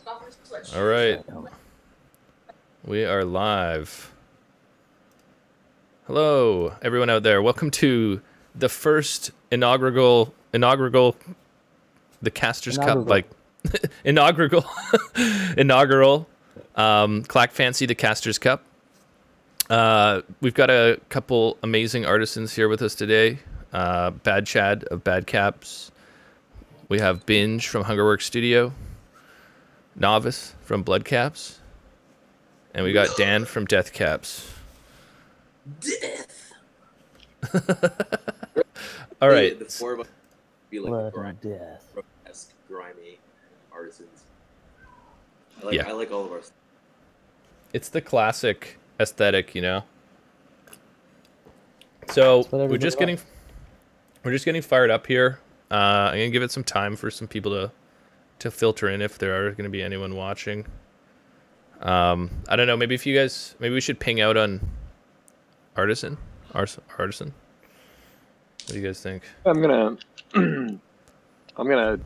All right. We are live. Hello, everyone out there. Welcome to the first inaugural, the Casters Cup, like inaugural, Clack Fancy, the Casters Cup. We've got a couple amazing artisans here with us today. BadChad of BadCaps. We have Binge from Hungerworks Studio. Novice from Blud Kaps. And we got Dan from Deathcaps. Death. All right. The four of us be like Death. grimy artisans. I like all of our stuff. It's the classic aesthetic, you know. So we're just getting fired up here. I'm gonna give it some time for some people to filter in if there are gonna be anyone watching. I don't know. Maybe we should ping out on Artisan. Artisan. What do you guys think? I'm gonna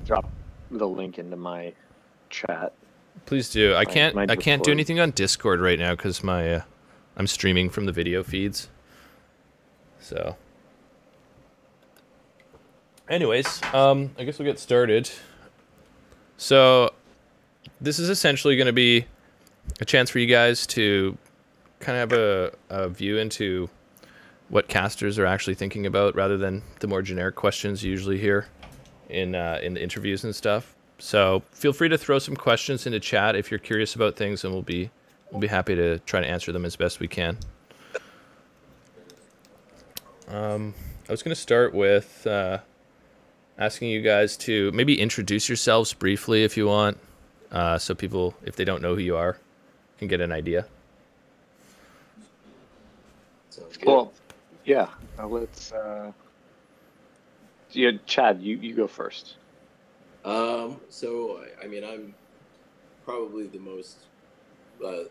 drop the link into my chat. Please do. I can't do anything on Discord right now because I'm streaming from the video feeds. So, anyways, I guess we'll get started. So, this is essentially going to be a chance for you guys to kind of have a view into what casters are actually thinking about, rather than the more generic questions you usually hear in the interviews and stuff. So feel free to throw some questions into chat if you're curious about things, and we'll be happy to try to answer them as best we can. I was going to start with asking you guys to maybe introduce yourselves briefly if you want, so people, if they don't know who you are, can get an idea. Well, yeah. Let's. Yeah, Chad, you go first. So I mean, I'm probably the most, I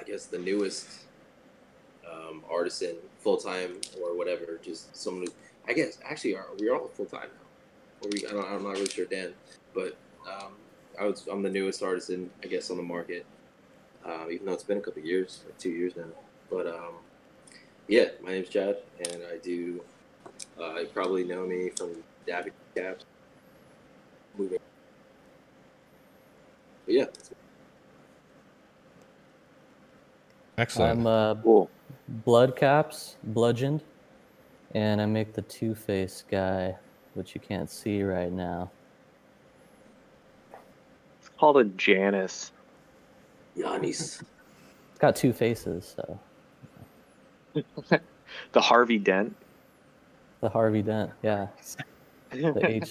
guess, the newest artisan, full time or whatever. Just someone who, I guess, actually, we're all full time now. I'm not really sure, Dan, but I'm the newest artisan, I guess, on the market. Even though it's been a couple of years, like 2 years now. But yeah, my name's Chad, and I do. You probably know me from Deathcaps. Moving. But yeah. Excellent. I'm Cool. Blud Kaps, bludgeoned, and I make the Two-Face guy, which you can't see right now. It's called a Janus. Giannis. It's got two faces, so. The Harvey Dent. The Harvey Dent, yeah. The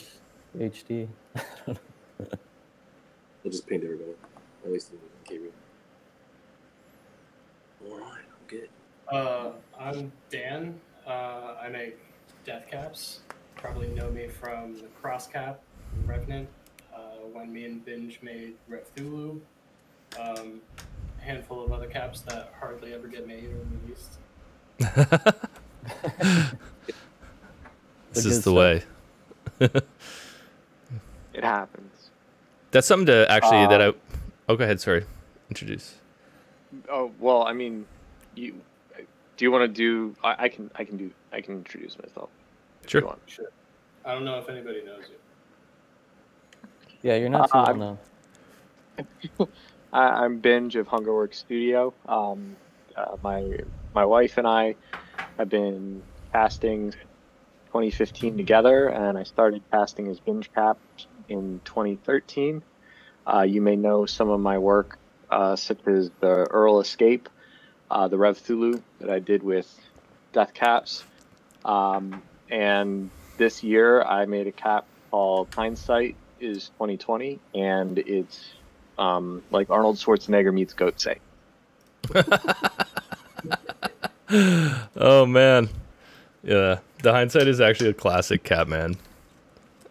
HD. We'll just paint everybody. At least in KB. Alright, I'm good. I'm Dan. I make Deathcaps. Probably know me from the Cross Cap, Revenant, when me and Binge made Cthulhu. A handful of other caps that hardly ever get made or released. This is the way. It happens. That's something to actually Oh, go ahead. Sorry. Introduce. Oh well, I mean, do you want to do? I can introduce myself. Sure. You want. Sure. I don't know if anybody knows you. Yeah, you're not too well known. I'm Binge of Hungerworks Studio. My wife and I have been casting 2015 together, and I started casting as Binge Caps in 2013. You may know some of my work, such as the Earl Escape, the Rev Cthulhu that I did with Deathcaps, and this year I made a cap called Hindsight is 2020, and it's like Arnold Schwarzenegger meets Goatsay. Oh man, yeah. The Hindsight is actually a classic cap, man.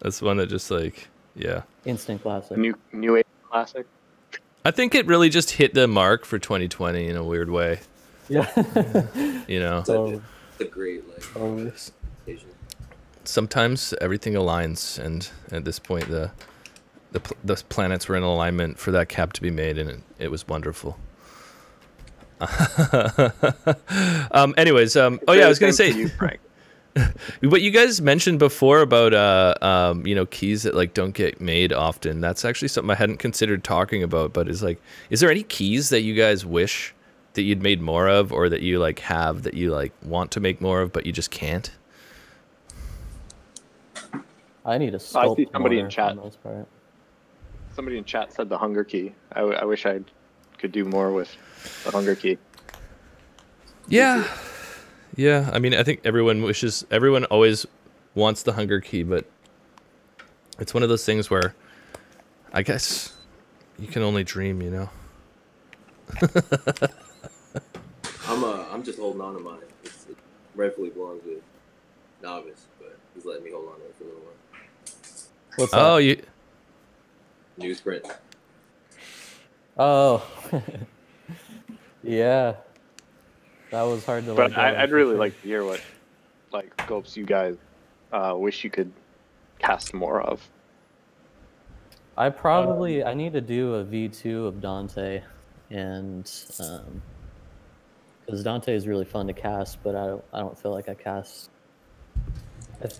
That's one that just like, yeah. Instant classic. New age classic. I think it really just hit the mark for 2020 in a weird way. Yeah. You know. So, It's a great Sometimes everything aligns, and at this point, the the planets were in alignment for that cap to be made, and it was wonderful. Anyways, oh yeah, I was gonna say, you, Frank. what you guys mentioned before about you know, keys that like don't get made often. That's actually something I hadn't considered talking about. But is there any keys that you guys wish that you'd made more of, or that you like have that you like want to make more of, but you just can't? I need a sculpt. I see somebody in more chat. for the most part. Somebody in chat said the hunger key. I wish I could do more with the hunger key. Yeah. Yeah, I mean, I think everyone always wants the hunger key, but it's one of those things where I guess you can only dream, you know? I'm just holding on to mine. It rightfully belongs with Novice, but he's letting me hold on to it for a little while. What's that? Oh, you... Newsprint. Oh. Yeah. That was hard to. But I'd really like to hear what like sculpts you guys wish you could cast more of. I need to do a V2 of Dante, and because Dante is really fun to cast, but I don't feel like I cast.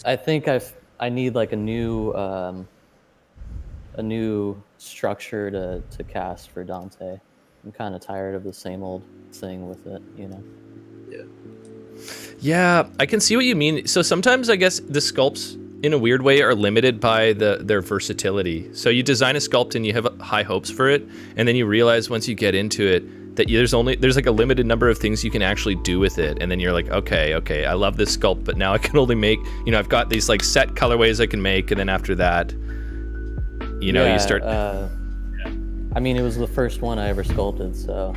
I think I need like a new structure to cast for Dante. I'm kind of tired of the same old thing with it, you know. Yeah, I can see what you mean. So sometimes I guess the sculpts, in a weird way, are limited by their versatility. So you design a sculpt and you have high hopes for it, and then you realize once you get into it that there's like a limited number of things you can actually do with it, and then you're like, okay, I love this sculpt, but now I can only make, you know, I've got these like set colorways I can make, and then after that, you know, you start. I mean, it was the first one I ever sculpted, so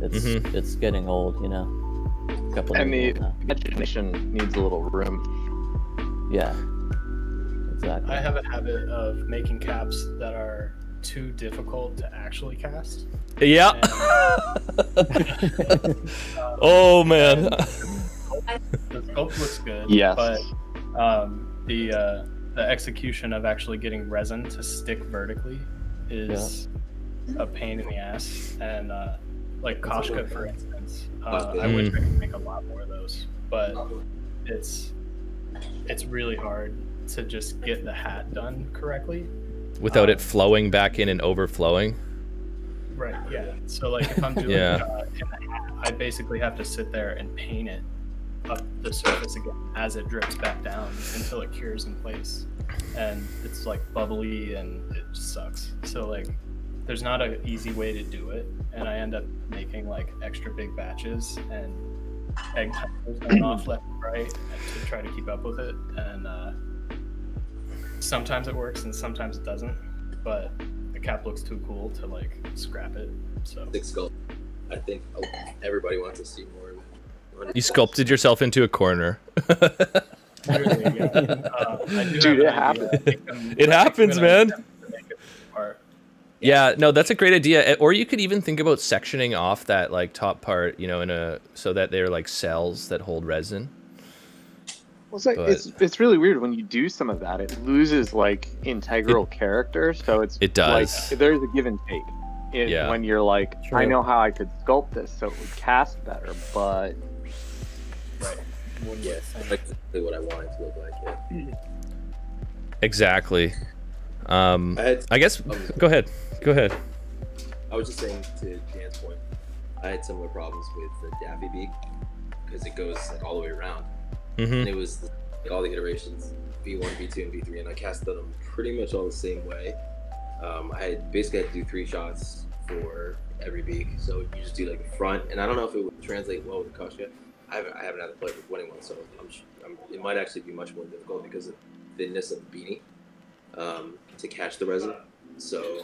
it's getting old, you know. And the imagination needs a little room. Yeah, exactly. I have a habit of making caps that are too difficult to actually cast. Yeah. Oh man. The sculpt looks good. Yes. But the execution of actually getting resin to stick vertically is a pain in the ass. And like Koshka, for instance, I wish I could make a lot more of those, but it's really hard to just get the hat done correctly Without it flowing back in and overflowing. Right. Yeah. So like if I'm doing in the hat, I basically have to sit there and paint it up the surface again as it drips back down until it cures in place, and it's like bubbly and it just sucks. So like there's not an easy way to do it, and I end up making like extra big batches and egg timers going off left and right to try to keep up with it, and sometimes it works and sometimes it doesn't, but the cap looks too cool to like scrap it. So Thick sculpt. I think everybody wants to see more of it. You sculpted yourself into a corner. really, Dude, it happens. It happens, man. Yeah, no, that's a great idea. Or you could even think about sectioning off that like top part, you know, so that they're like cells that hold resin. Well, it's like it's really weird when you do some of that. It loses like integral character, so it does. Like, there's a give and take. When you're like, True. I know how I could sculpt this so it would cast better, but right. Yeah, that's exactly what I want it to look like. Yeah. Exactly. I guess. Go ahead. I was just saying to Dan's point, I had similar problems with the Daffy Beak because it goes like all the way around, and it was like all the iterations V1, V2, and V3, and I casted them pretty much all the same way. I had basically had to do 3 shots for every beak, so you just do like the front, and I don't know if it would translate well with the Koshka. I haven't had to play with winning one, so it might actually be much more difficult because of the thinness of the beanie to catch the resin. So,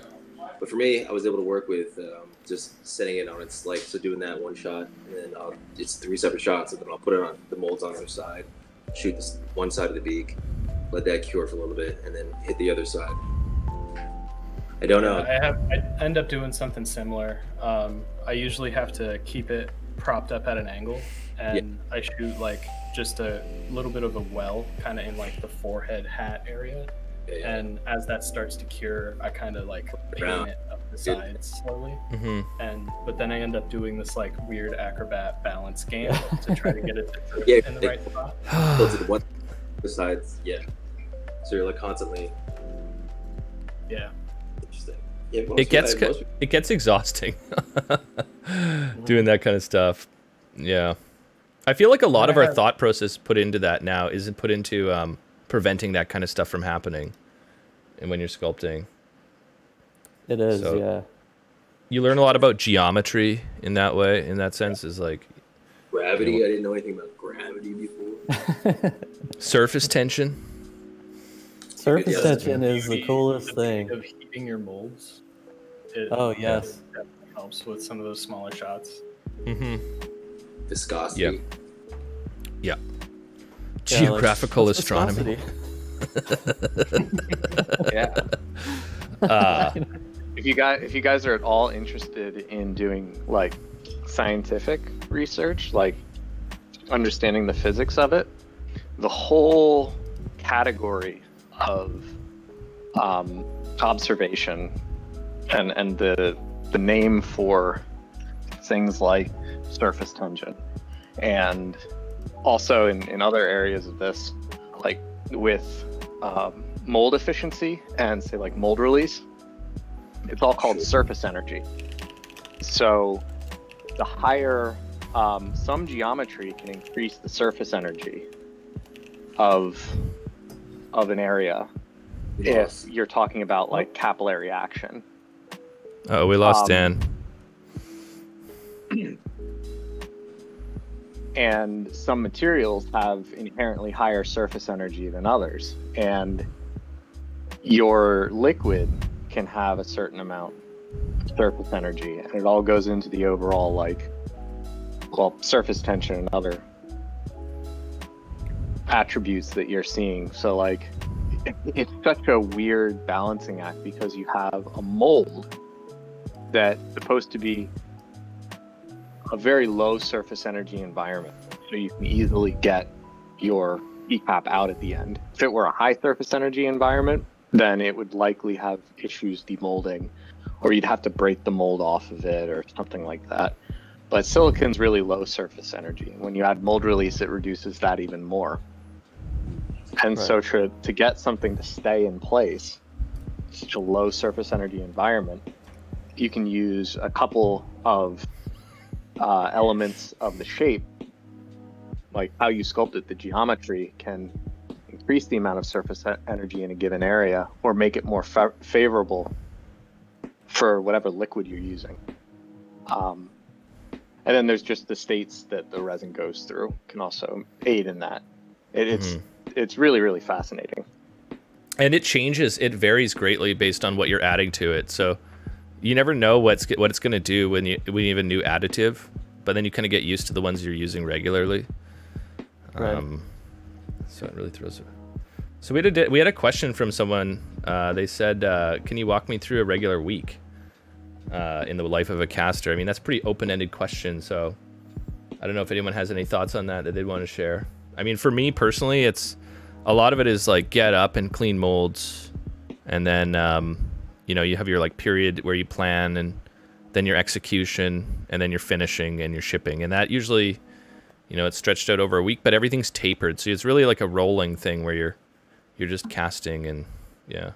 but for me, I was able to work with just setting it on its like, so doing that one shot, and then it's 3 separate shots, and then I'll put it on the molds on the other side, shoot this one side of the beak, let that cure for a little bit, and then hit the other side. I don't know. I end up doing something similar. I usually have to keep it propped up at an angle, and I shoot like just a little bit of a well kind of in like the forehead hat area, And as that starts to cure, I kind of like paint it up the sides slowly. But then I end up doing this like weird acrobat balance game to try to get it to drip in the right spot. Tilted one besides, so you're like constantly. Interesting. Yeah, it gets exhausting doing that kind of stuff. Yeah, I feel like a lot of our thought process put into that now isn't put into preventing that kind of stuff from happening. And when you're sculpting, it is. So you learn a lot about geometry in that way. In that sense, is like gravity. I didn't know anything about gravity before. Surface tension. Surface tension is the coolest thing. Of heating your molds. Yes. That helps with some of those smaller shots. Viscosity. Yeah. Geographical like, astronomy. If you guys are at all interested in doing like scientific research, like understanding the physics of it, the whole category of observation and the name for things like surface tension, and also in other areas of this, like with mold efficiency and say like mold release, it's all called surface energy. So the higher some geometry can increase the surface energy of an area if you're talking about like capillary action. Oh, we lost Dan. And some materials have inherently higher surface energy than others, and your liquid can have a certain amount of surface energy, and it all goes into the overall surface tension and other attributes that you're seeing. So like it's such a weird balancing act, because you have a mold that's supposed to be a very low surface energy environment, so you can easily get your keycap out at the end. If it were a high surface energy environment, then it would likely have issues demolding, or you'd have to break the mold off of it or something like that. But silicon's really low surface energy. When you add mold release, it reduces that even more. And so to get something to stay in place, such a low surface energy environment, you can use a couple of elements of the shape, like how you sculpt it. The geometry can increase the amount of surface energy in a given area, or make it more favorable for whatever liquid you're using. And then there's just the states that the resin goes through can also aid in that. It's really, really fascinating. And it changes, it varies greatly based on what you're adding to it. So you never know what it's going to do when you have a new additive, but then you kind of get used to the ones you're using regularly. So it really throws it. So we had a question from someone. They said, can you walk me through a regular week in the life of a caster? I mean, that's a pretty open-ended question, so I don't know if anyone has any thoughts on that they'd want to share. I mean, for me personally, it's a lot of it is like get up and clean molds, and then you know, you have your like period where you plan, and then your execution, and then your finishing and your shipping, and that usually, you know, it's stretched out over a week, but everything's tapered, so it's really like a rolling thing where you're just casting, and yeah.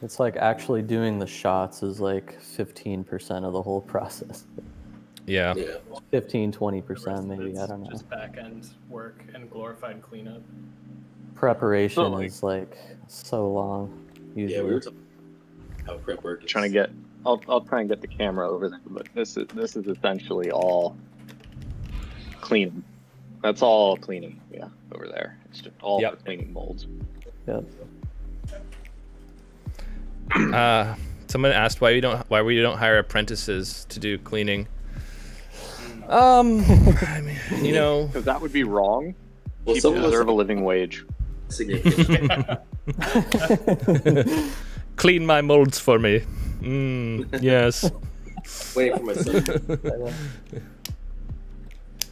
It's like actually doing the shots is like 15% of the whole process. Yeah. 15, 20% maybe, I don't know. Just back end work and glorified cleanup. Preparation is like so long usually. Yeah, we were talking how prep work is. I'll try and get the camera over there, but this is essentially all cleaning. That's all cleaning, yeah, over there. It's just all for cleaning molds. Yep. Someone asked why we don't hire apprentices to do cleaning. I mean, you know, because that would be wrong. Well, people deserve a living wage. Significant. Clean my molds for me. Yes. Waiting for my son.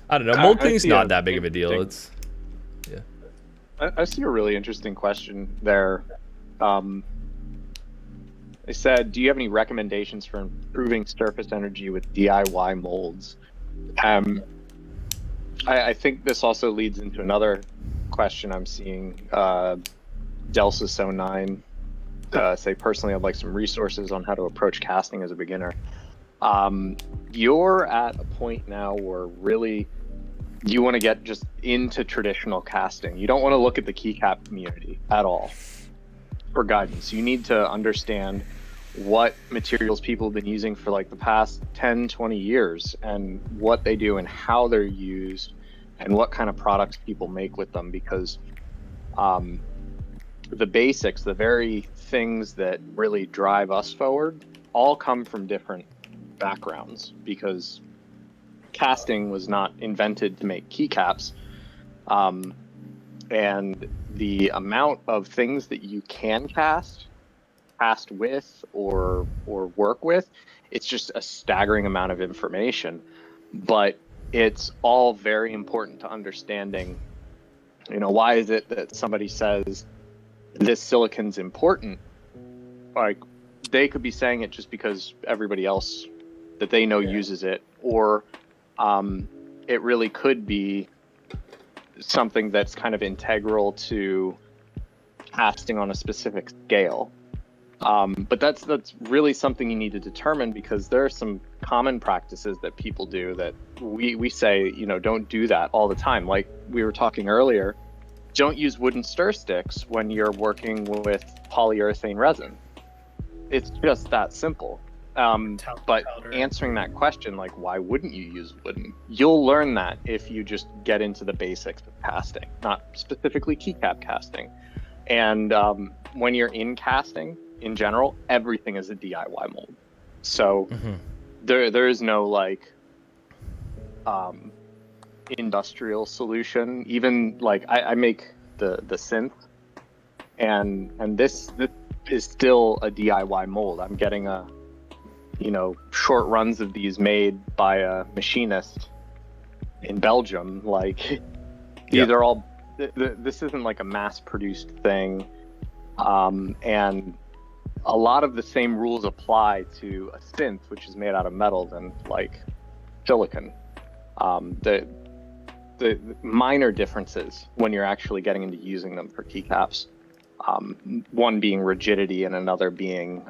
I don't know. Mold cleaning's not that big of a deal. It's I see a really interesting question there They said, do you have any recommendations for improving surface energy with DIY molds? I think this also leads into another question I'm seeing. Delsa09 say, personally, I'd like some resources on how to approach casting as a beginner. You're at a point now where really you want to get just into traditional casting. You don't want to look at the keycap community at all for guidance. You need to understand what materials people have been using for like the past 10, 20 years and what they do and how they're used and what kind of products people make with them, because the basics, the very things that really drive us forward, all come from different backgrounds, because casting was not invented to make keycaps. And the amount of things that you can cast with or work with, it's just a staggering amount of information. But it's all very important to understanding, you know, why is it that somebody says this silicon's important? Like, they could be saying it just because everybody else that they know uses it, or it really could be something that's kind of integral to casting on a specific scale. But that's really something you need to determine, because there are some common practices that people do that we say, you know, don't do that all the time. Like we were talking earlier, don't use wooden stir sticks when you're working with polyurethane resin. It's just that simple. But answering that question, like, why wouldn't you use wooden? You'll learn that if you just get into the basics of casting, not specifically keycap casting. And when you're in casting, in general, everything is a DIY mold. So there is no like industrial solution. Even like I make the synth, and this is still a DIY mold. I'm getting short runs of these made by a machinist in Belgium. Like these are all, this isn't like a mass produced thing. And a lot of the same rules apply to a synth, which is made out of metal, than like silicon. The minor differences when you're actually getting into using them for keycaps, one being rigidity and another being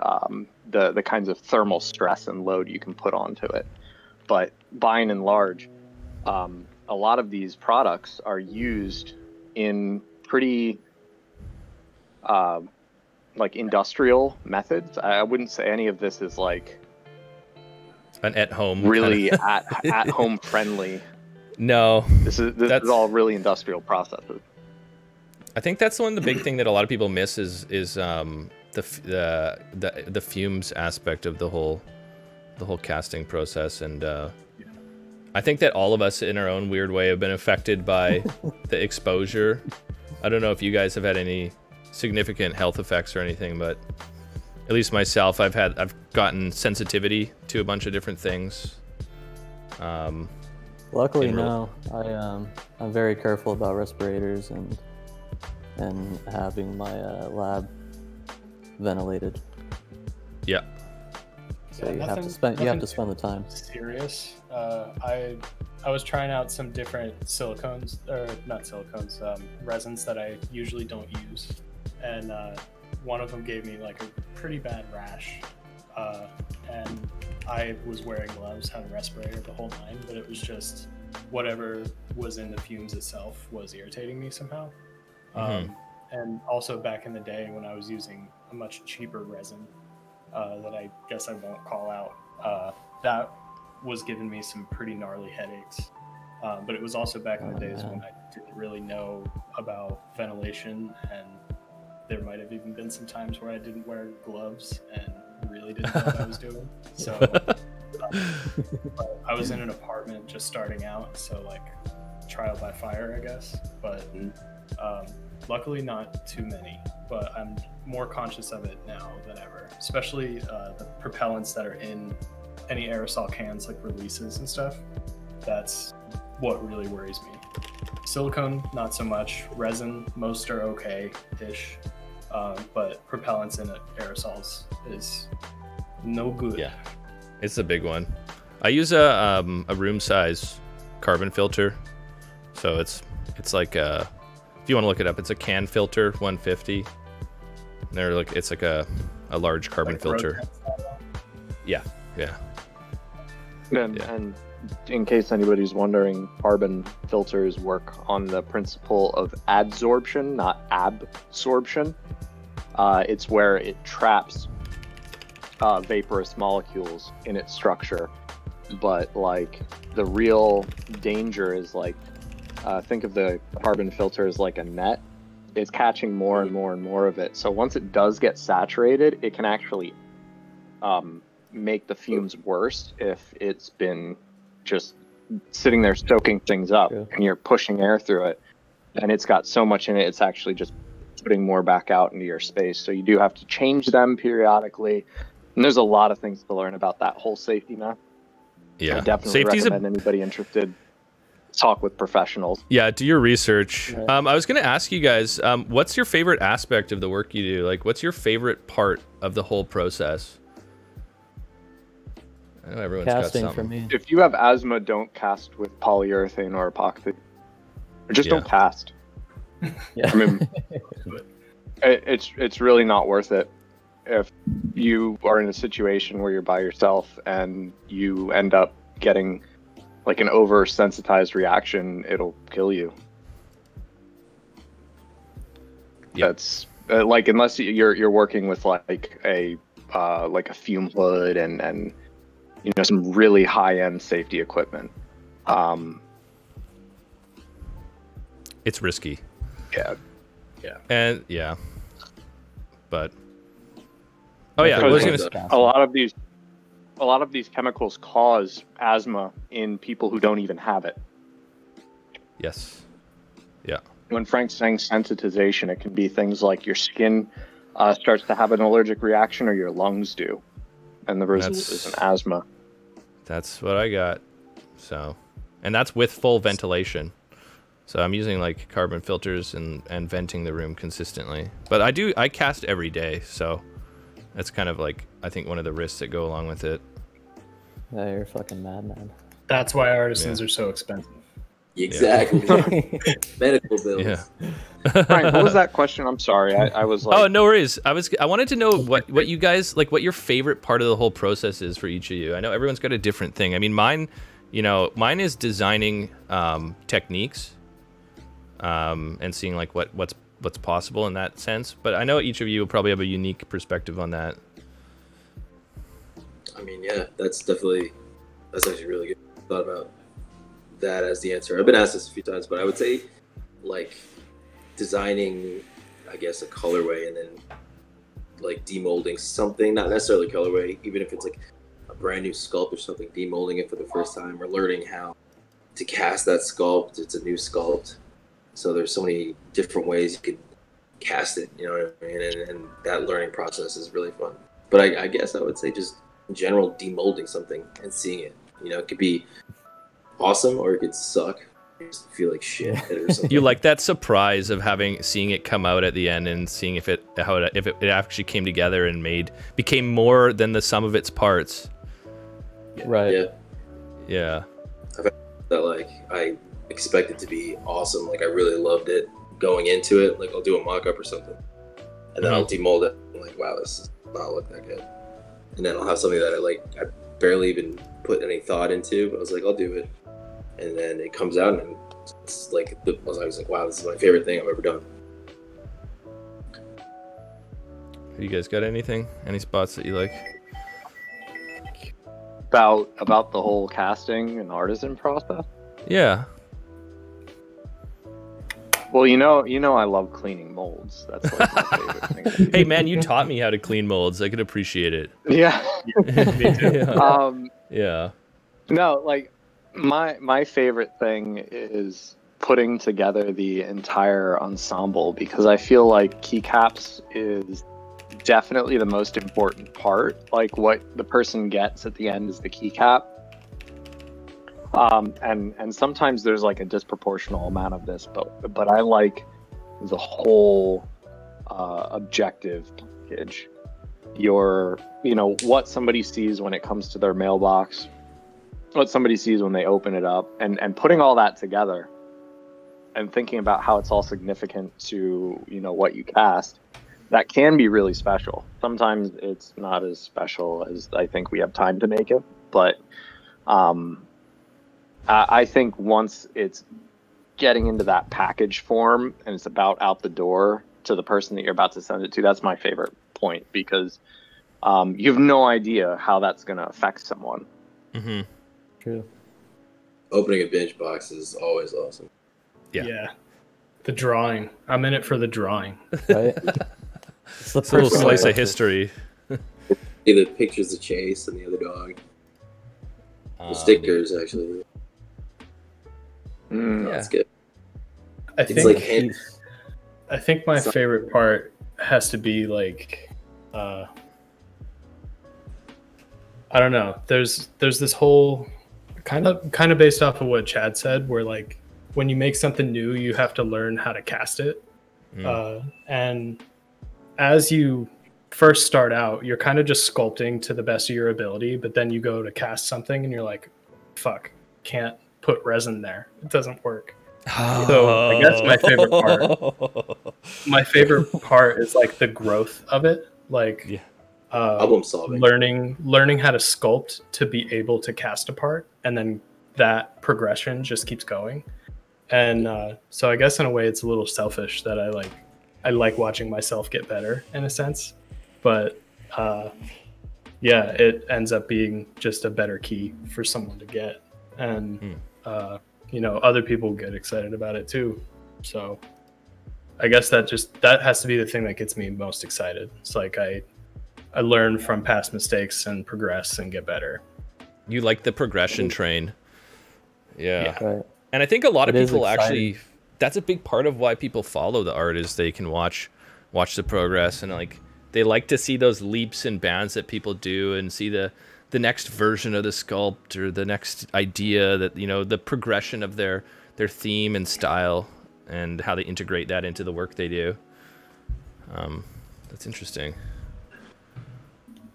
the kinds of thermal stress and load you can put onto it. But by and large, a lot of these products are used in pretty like industrial methods. I wouldn't say any of this is like an at-home really at home friendly. No, this is all really industrial processes. I think that's the big thing that a lot of people miss is the fumes aspect of the whole casting process. And I think that all of us in our own weird way have been affected by the exposure. I don't know if you guys have had any significant health effects or anything, but at least myself, I've gotten sensitivity to a bunch of different things. Luckily, no. I'm very careful about respirators and having my lab ventilated. Yeah. So you have to spend the time. Serious. I was trying out some different silicones, or not silicones, resins that I usually don't use, and one of them gave me like a pretty bad rash, and I was wearing gloves, had a respirator the whole time, but it was just whatever was in the fumes itself was irritating me somehow. And also back in the day when I was using a much cheaper resin that I guess I won't call out, that was giving me some pretty gnarly headaches. But it was also back in the days when I didn't really know about ventilation, and there might have even been some times where I didn't wear gloves and really didn't know what I was doing. So I was in an apartment just starting out, so like trial by fire, I guess. But luckily not too many, but I'm more conscious of it now than ever, especially the propellants that are in any aerosol cans, like releases and stuff. That's what really worries me. Silicone, not so much. Resin, most are okay-ish. but propellants in aerosols is no good. Yeah, it's a big one. I use a room size carbon filter, so it's like if you want to look it up, it's a can filter 150. And they're like it's like a large carbon Like filter. Yeah. And in case anybody's wondering, carbon filters work on the principle of adsorption, not absorption. It's where it traps vaporous molecules in its structure. But like the real danger is like, think of the carbon filter as like a net. It's catching more and more and more of it. So once it does get saturated, it can actually make the fumes worse if it's been just sitting there soaking things up. True. And you're pushing air through it. And it's got so much in it, it's actually just putting more back out into your space. So you do have to change them periodically. And there's a lot of things to learn about that whole safety net. Yeah. I definitely Safety's recommend anybody interested talk with professionals. Yeah, do your research. Right. I was going to ask you guys, what's your favorite aspect of the work you do? Like, what's your favorite part of the whole process? I know everyone's Casting got for something. me. If you have asthma, don't cast with polyurethane or epoxy. Or just don't cast. Yeah. I mean, it's really not worth it. If you are in a situation where you're by yourself and you end up getting like an oversensitized reaction, it'll kill you. Yep. That's like, unless you're working with like a fume hood and you know, some really high-end safety equipment. It's risky. Yeah. And yeah. But oh yeah, I Because was going to a lot of these chemicals cause asthma in people who don't even have it. Yes. Yeah. When Frank's saying sensitization, it can be things like your skin starts to have an allergic reaction or your lungs do. And the result is an asthma. That's what I got. So, and that's with full ventilation. So I'm using like carbon filters and venting the room consistently. But I cast every day, so that's kind of like, I think, one of the risks that go along with it. Yeah, you're a fucking madman. That's why artisans are so expensive. Exactly. Medical bills. Yeah. Frank, what was that question? I'm sorry. I was like... Oh, no worries. I wanted to know what you guys, like, what your favorite part of the whole process is for each of you. I know everyone's got a different thing. I mean, mine is designing techniques and seeing like what's possible in that sense. But I know each of you will probably have a unique perspective on that. I mean, yeah, that's actually really good. Thought about that as the answer. I've been asked this a few times, but I would say like designing, I guess, a colorway and then like demolding something, not necessarily colorway, even if it's like a brand new sculpt or something, demolding it for the first time or learning how to cast that sculpt. It's a new sculpt. So there's so many different ways you could cast it, you know what I mean? And that learning process is really fun. But I guess I would say just in general, demolding something and seeing it, you know, it could be awesome or it could suck. You just feel like shit or something. You like that surprise of seeing it come out at the end and seeing if it actually came together and became more than the sum of its parts. Right. Yeah. I've had that like I expect it to be awesome. Like I really loved it going into it. Like I'll do a mock-up or something, and then I'll demold it. I'm like, wow, this does not look that good. And then I'll have something that I barely even put any thought into, but I was like, I'll do it. And then it comes out, and it's like I was like, wow, this is my favorite thing I've ever done. You guys got anything? Any spots that you like? About the whole casting and artisan process? Yeah. Well, you know, I love cleaning molds. That's like my favorite thing. Hey man, you taught me how to clean molds. I could appreciate it. Yeah. Me too. Yeah. No, like my favorite thing is putting together the entire ensemble, because I feel like keycaps is definitely the most important part. Like what the person gets at the end is the keycap. And sometimes there's like a disproportional amount of this, but I like the whole objective package. What somebody sees when it comes to their mailbox, what somebody sees when they open it up, and putting all that together and thinking about how it's all significant to, what you cast, that can be really special. Sometimes it's not as special as I think we have time to make it, but I think once it's getting into that package form and it's about out the door to the person that you're about to send it to, that's my favorite point, because you have no idea how that's going to affect someone. Mm-hmm. True. Opening a Binge box is always awesome. Yeah. The drawing. I'm in it for the drawing. Right? It's the It's a little personal slice of touches. history. The pictures of Chase and the other dog. The stickers, actually. Mm. That's good. I It's think like hand- I think my favorite part has to be like I don't know. There's this whole kind of based off of what Chad said, where like when you make something new, you have to learn how to cast it. And as you first start out, you're kind of just sculpting to the best of your ability, but then you go to cast something and you're like, fuck, can't put resin there. It doesn't work. So I guess my favorite part is like the growth of it. Like Problem solving. learning how to sculpt to be able to cast a part, and then that progression just keeps going. And so I guess in a way it's a little selfish that I like watching myself get better in a sense, but yeah, it ends up being just a better key for someone to get, and other people get excited about it too. So I guess that has to be the thing that gets me most excited. It's like I learn from past mistakes and progress and get better. You like the progression train. Yeah. Right. And I think a lot of It is people exciting. actually, that's a big part of why people follow the art, is they can watch the progress, and like they like to see those leaps and bounds that people do, and see the next version of the sculpt or the next idea, that the progression of their theme and style and how they integrate that into the work they do. That's interesting.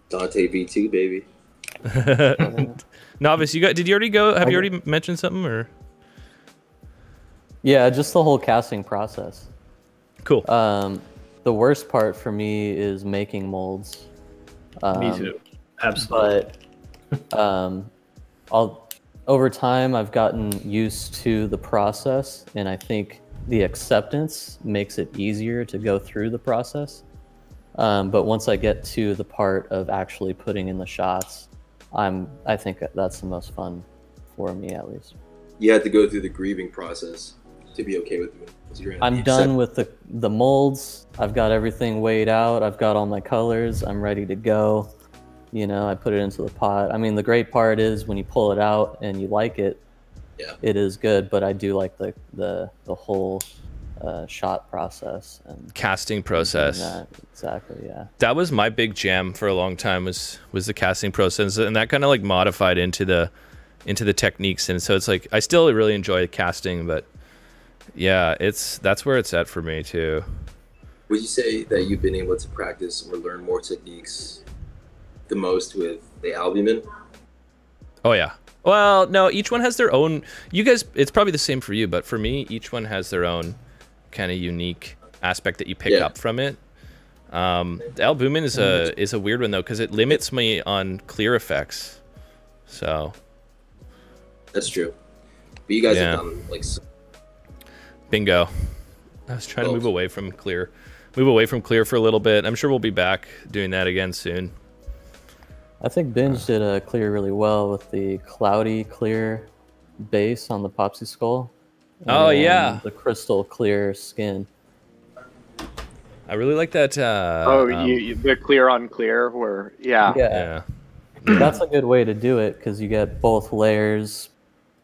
Dante V2, baby. Novice, did you already go? Have you already mentioned something, or? Yeah, just the whole casting process. Cool. The worst part for me is making molds. Me too. Absolutely. But over time, I've gotten used to the process, and I think the acceptance makes it easier to go through the process. But once I get to the part of actually putting in the shots, I think that's the most fun for me, at least. You had to go through the grieving process to be okay with it. I'm done with the molds. I've got everything weighed out. I've got all my colors. I'm ready to go. I put it into the pot. I mean, the great part is when you pull it out and you like it, it is good. But I do like the whole shot process and casting process. Exactly, yeah. That was my big jam for a long time, was the casting process, and that kind of like modified into the techniques. And so it's like I still really enjoy casting, but yeah, that's where it's at for me too. Would you say that you've been able to practice or learn more techniques the most with the albumin? Oh yeah. Well, no, each one has their own. You guys, it's probably the same for you, but for me, each one has their own kind of unique aspect that you pick up from it. The albumin is a weird one though, because it limits me on clear effects. So that's true. But you guys have done like bingo. I was trying to move away from clear for a little bit. I'm sure we'll be back doing that again soon. I think Binge did a clear really well with the cloudy clear base on the Popsy skull. Oh yeah, the crystal clear skin. I really like that. The clear on clear, where yeah. That's a good way to do it, because you get both layers,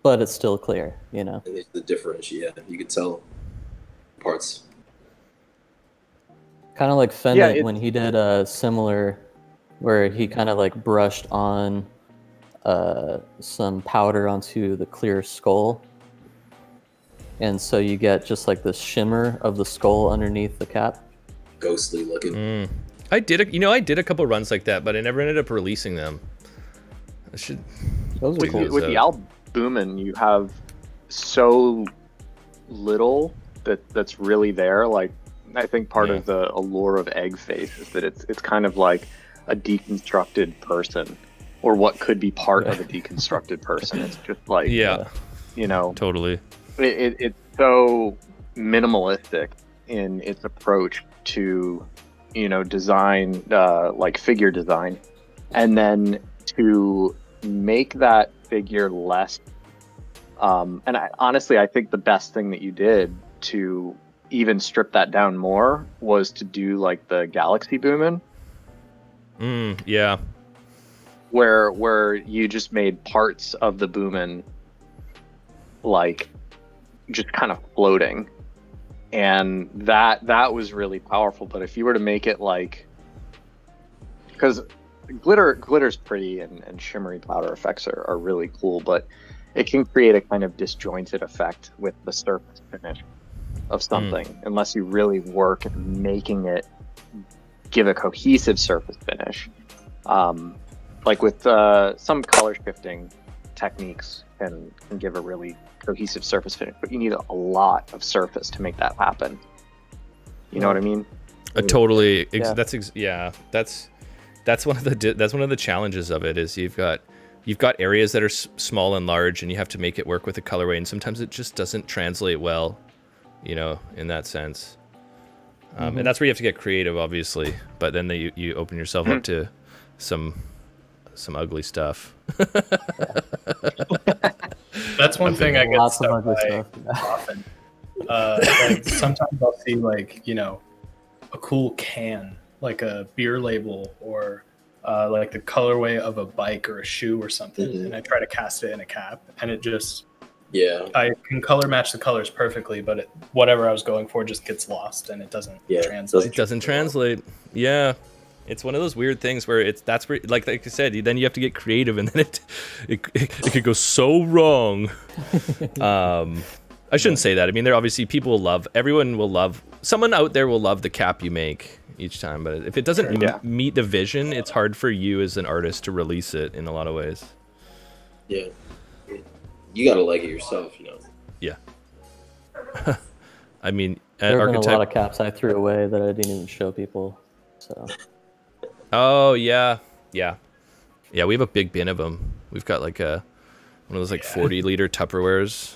but it's still clear. And there's the difference. Yeah, you can tell parts. Kind of like Fendit when he did a similar, where he kind of like brushed on some powder onto the clear skull. And so you get just like this shimmer of the skull underneath the cap. ghostly looking. I did a couple runs like that, but I never ended up releasing them. I should. Those are dig cool. those With out. the albumin, you have so little that's really there. Like, I think part of the allure of egg face is that it's kind of like a deconstructed person, or what could be part of a deconstructed person. It's just like, Yeah, you know, totally. it's so minimalistic in its approach to, you know, design, like figure design, and then to make that figure less. And honestly, I think the best thing that you did to even strip that down more was to do like the Galaxy Boomin, Yeah. where you just made parts of the Boomin like just kind of floating, and that was really powerful. But if you were to make it like, because glitter's pretty, and shimmery powder effects are really cool, but it can create a kind of disjointed effect with the surface finish of something unless you really work at making it give a cohesive surface finish. Like with some color shifting techniques can give a really cohesive surface finish, but you need a lot of surface to make that happen. You know what I mean? Totally. Yeah. That's one of the challenges of it, is you've got areas that are small and large, and you have to make it work with the colorway, and sometimes it just doesn't translate well, you know, in that sense. And that's where you have to get creative, obviously. But then you open yourself up to some ugly stuff. That's one thing I get Lots of stuck ugly by stuff. often. Like sometimes I'll see like, you know, a cool can, like a beer label, or like the colorway of a bike or a shoe or something, and I try to cast it in a cap, and it just I can color match the colors perfectly, but whatever I was going for just gets lost, and it doesn't translate. It doesn't translate. Yeah. It's one of those weird things where that's where, like I said, then you have to get creative, and then it could go so wrong. I shouldn't say that. I mean, there obviously everyone will love, someone out there will love the cap you make each time, but if it doesn't meet the vision, it's hard for you as an artist to release it in a lot of ways. Yeah. You gotta like it yourself, you know. Yeah. I mean, There have been a lot of caps I threw away that I didn't even show people. So. Oh yeah. We have a big bin of them. We've got like one of those like 40-liter Tupperwares.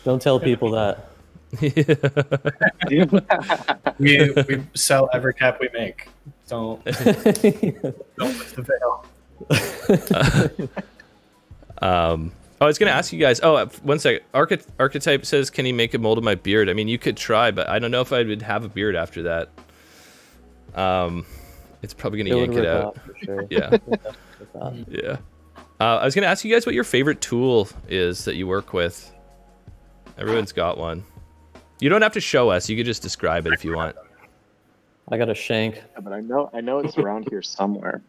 Don't tell people that. we sell every cap we make. Don't lift the veil. I was gonna ask you guys. Oh, one sec. Archetype says, "Can he make a mold of my beard?" I mean, you could try, but I don't know if I would have a beard after that. It's probably gonna yank it out. For sure. Yeah. Yeah. I was gonna ask you guys what your favorite tool is that you work with. Everyone's got one. You don't have to show us. You could just describe it if you want. I got a shank. Yeah, but I know it's around here somewhere,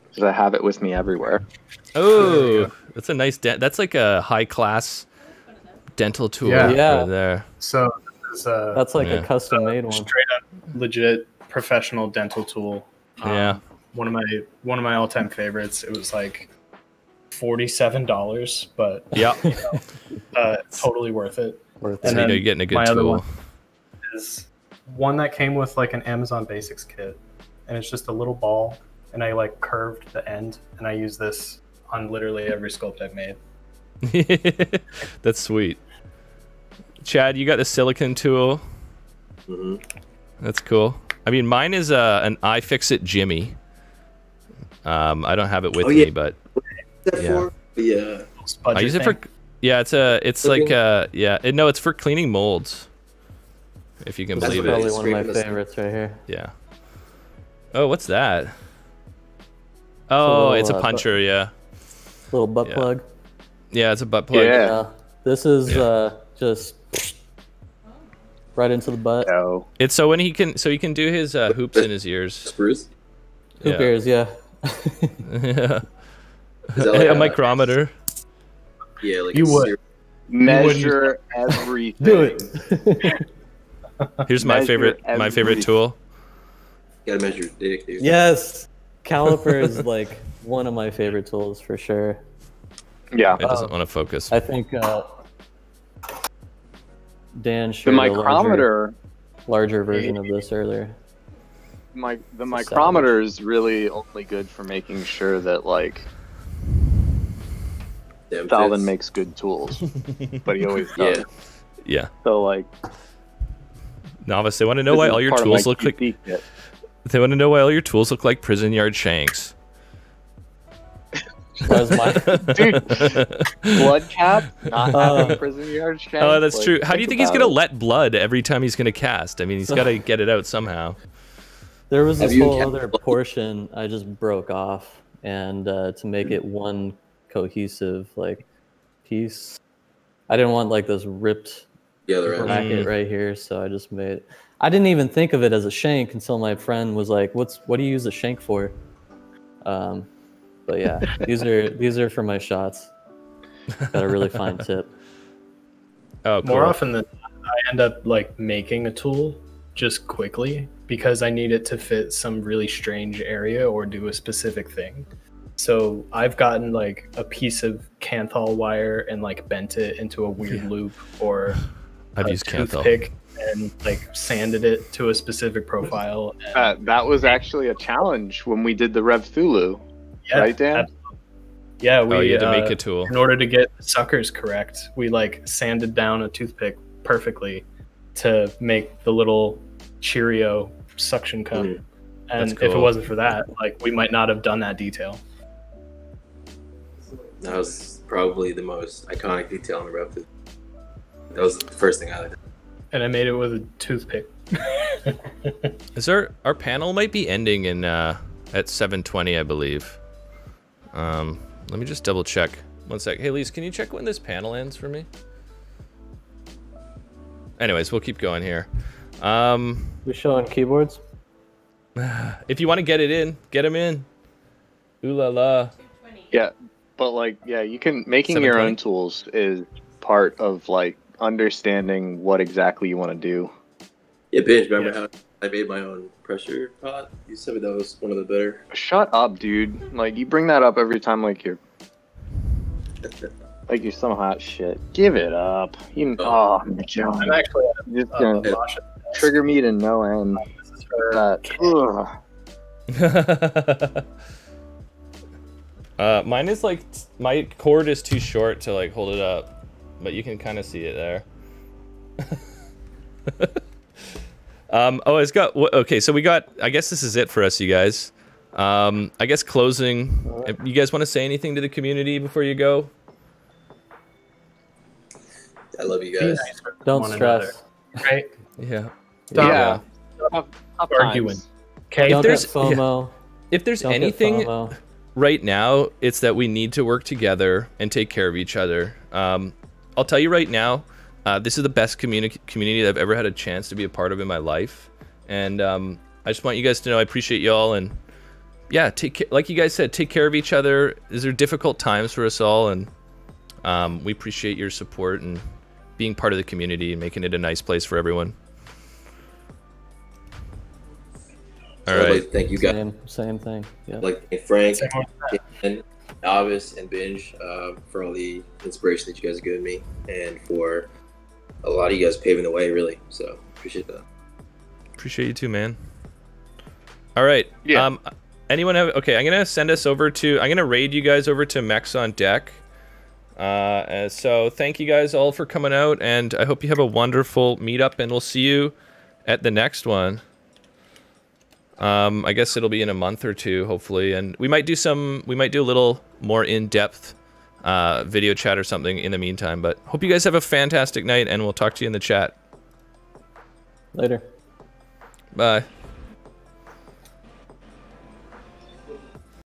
because I have it with me everywhere. Oh, that's a nice. That's like a high-class dental tool. Yeah. Right there. So That's like a custom-made one. Straight up, legit professional dental tool. Yeah. One of my all-time favorites. It was like $47, but totally worth it. Worth So it. you know you're getting a good my other tool. one is one that came with like an Amazon Basics kit, and it's just a little ball, and I like curved the end, and I use this on literally every sculpt I've made. That's sweet. Chad, you got the silicone tool. That's cool. I mean, mine is an iFixit Jimmy. I don't have it with me, but For? Yeah. I use it for. Yeah, it's for cleaning molds. If you can That's believe what it. Probably one of my Scraping the- favorites right here. Yeah. Oh, what's that? Oh, it's a little, puncher. Yeah. Little butt Yeah. plug. Yeah, it's a butt plug. Yeah. This is just right into the butt. No. It's so he can do his hoops in his ears. Spruce? Hoop ears, yeah. Yeah. Is that like A micrometer. Yeah, like You a would. ser- Measure everything. Do it. Here's my favorite tool. Gotta measure your dick, dude. Yes, caliper is like one of my favorite tools for sure. Yeah. It doesn't want to focus. I think Dan The showed a micrometer. larger version of this earlier. The micrometer is really only good for making sure that like Damn Falvin tits. makes good tools, but he always does. Yeah. Yeah. So like, Novice, they want to know why all your tools look like. They want to know why all your tools look like prison yard shanks. That was my Dude, Blud Kaps, not having prison yard shanks. Oh, that's like, true. How do you think he's about gonna it. let blood every time he's gonna cast? I mean, he's got to get it out somehow. There was Have this you whole kept- other portion I just broke off, and to make it one cohesive like piece, I didn't want like this ripped The other end. bracket right here, so I just made. I didn't even think of it as a shank until my friend was like, "What do you use a shank for?" But yeah, these are for my shots. Got a really fine tip. Oh, cool. More often than not, I end up like making a tool just quickly because I need it to fit some really strange area or do a specific thing. So I've gotten like a piece of Kanthal wire and like bent it into a weird loop, or I've a used Kanthal. toothpick and like sanded it to a specific profile. And, That was actually a challenge when we did the Rev Thulu, right, Dan? absolutely. Yeah, we Oh, you had to make a tool. in order to get the suckers correct. We like sanded down a toothpick perfectly to make the little Cheerio suction cup. Mhm. And That's if it cool. wasn't for that, like we might not have done that detail. That was probably the most iconic detail in the rep. That was the first thing I did. And I made it with a toothpick. Is our panel might be ending in at 7:20, I believe. Let me just double check. One sec. Hey, Lise, can you check when this panel ends for me? Anyways, we'll keep going here. We showing keyboards? If you want to get it in, get them in. Ooh la la. Yeah, but like, yeah, you can making your 720? own tools is part of like understanding what exactly you want to do. Yeah, Binge, remember how I made my own pressure pot? You said that was one of the better. Shut up, dude! Like you bring that up every time, like you're some hot shit. Give it up. You oh, John, I'm actually just gonna Masha. trigger me to no end. This is for Ugh. Mine is like my cord is too short to like hold it up, but you can kind of see it there. Oh, it's got okay. So we got. I guess this is it for us, you guys. I guess closing. If you guys want to say anything to the community before you go? I love you Be guys. nice with Don't one stress. another, right? Yeah. Yeah. Tough Arguing. times. Okay. Don't get there's- FOMO. If there's Don't get anything FOMO. right now, it's that we need to work together and take care of each other. I'll tell you right now, this is the best community that I've ever had a chance to be a part of in my life, and I just want you guys to know I appreciate y'all, and yeah, like you guys said, take care of each other. These are difficult times for us all, and we appreciate your support and being part of the community and making it a nice place for everyone. All I'd like right. to thank you guys. Same thing. Yeah. I'd like to thank Frank, Same one. and Novice, and Binge for all the inspiration that you guys have given me, and for a lot of you guys paving the way, really. So appreciate that. Appreciate you too, man. All right. Yeah. Anyone have? Okay, I'm gonna send us over to. I'm gonna raid you guys over to Mechs on Deck. So thank you guys all for coming out, and I hope you have a wonderful meetup, and we'll see you at the next one. I guess it'll be in a month or two, hopefully, and we might do a little more in-depth video chat or something in the meantime. But hope you guys have a fantastic night, and we'll talk to you in the chat. Later. Bye.